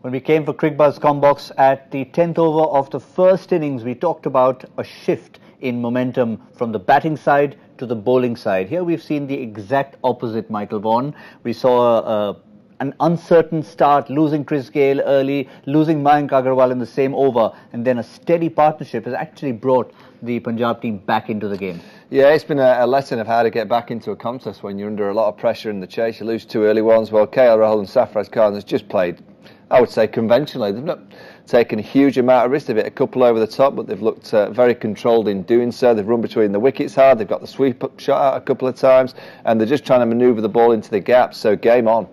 When we came for Cricbuzz Comm box at the 10th over of the first innings, we talked about a shift in momentum from the batting side to the bowling side. Here we've seen the exact opposite, Michael Vaughan. We saw an uncertain start, losing Chris Gayle early, losing Mayank Agarwal in the same over, and then a steady partnership has actually brought the Punjab team back into the game. Yeah, it's been a lesson of how to get back into a contest when you're under a lot of pressure in the chase. You lose two early ones. Well, KL Rahul and Sarfaraz Khan has just played, I would say, conventionally. They've not taken a huge amount of risk. They've hit a couple over the top, but they've looked very controlled in doing so. They've run between the wickets hard. They've got the sweep-up shot out a couple of times, and they're just trying to manoeuvre the ball into the gap. So game on.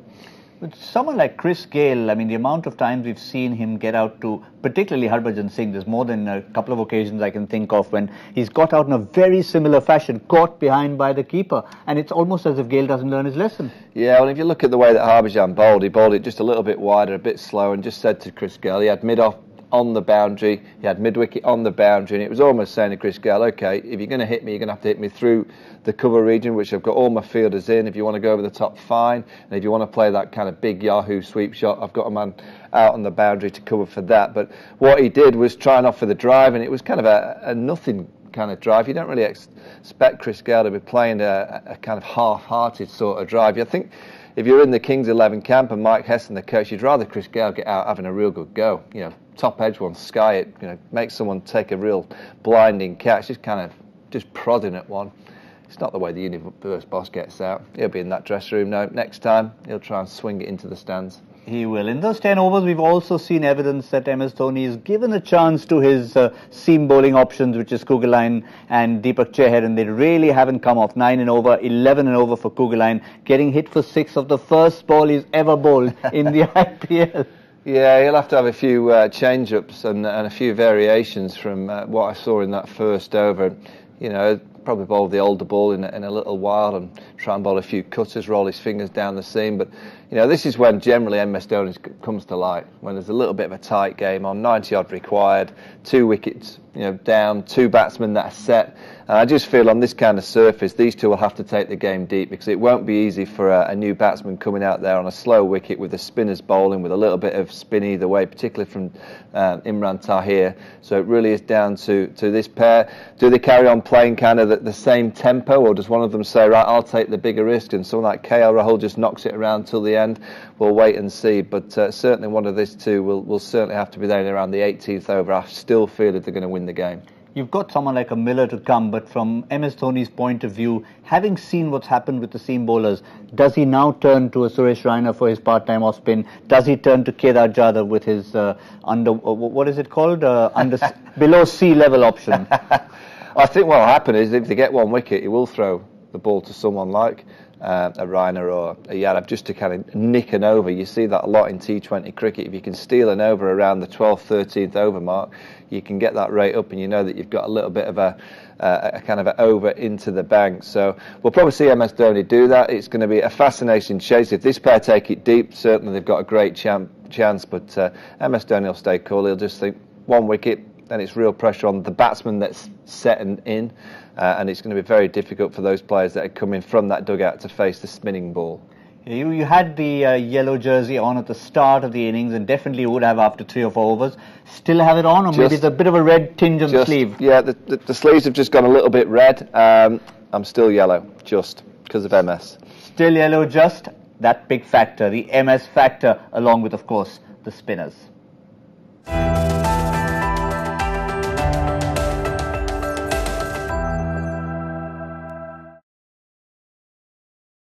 With someone like Chris Gayle, I mean, the amount of times we've seen him get out to, particularly Harbhajan Singh, there's more than a couple of occasions I can think of when he's got out in a very similar fashion, caught behind by the keeper, and it's almost as if Gayle doesn't learn his lesson. Yeah, well, if you look at the way that Harbhajan bowled, he bowled it just a little bit wider, a bit slower, and just said to Chris Gayle, he had mid-off on the boundary, he had mid-wicket on the boundary, and it was almost saying to Chris Gayle, OK, if you're going to hit me, you're going to have to hit me through the cover region, which I've got all my fielders in. If you want to go over the top, fine. And if you want to play that kind of big Yahoo sweep shot, I've got a man out on the boundary to cover for that. But what he did was try and offer the drive, and it was kind of a nothing kind of drive. You don't really expect Chris Gayle to be playing a kind of half-hearted sort of drive. I think if you're in the Kings 11 camp and Mike Heston, the coach, you'd rather Chris Gayle get out having a real good go. You know, top edge one, sky it, you know, make someone take a real blinding catch, just prodding at one. It's not the way the universe boss gets out. He'll be in that dressing room now. Next time, he'll try and swing it into the stands. He will. In those 10 overs, we've also seen evidence that MS Dhoni is given a chance to his seam bowling options, which is Kuggeleijn and Deepak Chahar, and they really haven't come off. 9 and over, 11 and over for Kuggeleijn, getting hit for 6 of the first ball he's ever bowled in the IPL. Yeah, he'll have to have a few change-ups and a few variations from what I saw in that first over. You know, probably bowl the older ball in a little while and try and bowl a few cutters, roll his fingers down the seam. But, you know, this is when generally MS Dhoni comes to light, when there's a little bit of a tight game on, 90-odd required, 2 wickets, you know, down, 2 batsmen that are set. And I just feel on this kind of surface, these two will have to take the game deep because it won't be easy for a new batsman coming out there on a slow wicket with the spinners bowling with a little bit of spin either way, particularly from Imran Tahir. So it really is down to this pair. Do they carry on playing kind of the same tempo, or does one of them say, right, I'll take the bigger risk, and someone like KL Rahul just knocks it around till the end? We'll wait and see. But certainly one of these two will certainly have to be there around the 18th over. I still feel that they're going to win the game. You've got someone like a Miller to come, but from MS Dhoni's point of view, having seen what's happened with the seam bowlers, does he now turn to a Suresh Raina for his part-time off spin? Does he turn to Kedar Jadhav with his what is it called? Below sea level option? I think what will happen is if they get 1 wicket, he will throw the ball to someone like a Raina or a Yadav just to kind of nick an over. You see that a lot in T20 cricket. If you can steal an over around the 12th, 13th over mark, you can get that rate up and you know that you've got a little bit of a kind of an over into the bank. So we'll probably see MS Dhoni do that. It's going to be a fascinating chase. If this pair take it deep, certainly they've got a great chance, but MS Dhoni will stay cool. He'll just think 1 wicket, then it's real pressure on the batsman that's set and in, and it's going to be very difficult for those players that are coming from that dugout to face the spinning ball. You had the yellow jersey on at the start of the innings, and definitely would have after 3 or 4 overs. Still have it on, or maybe it's a bit of a red tinge on the sleeve? Yeah, the sleeves have just gone a little bit red. I'm still yellow, just because of MS. Still yellow, just that big factor, the MS factor, along with, of course, the spinners.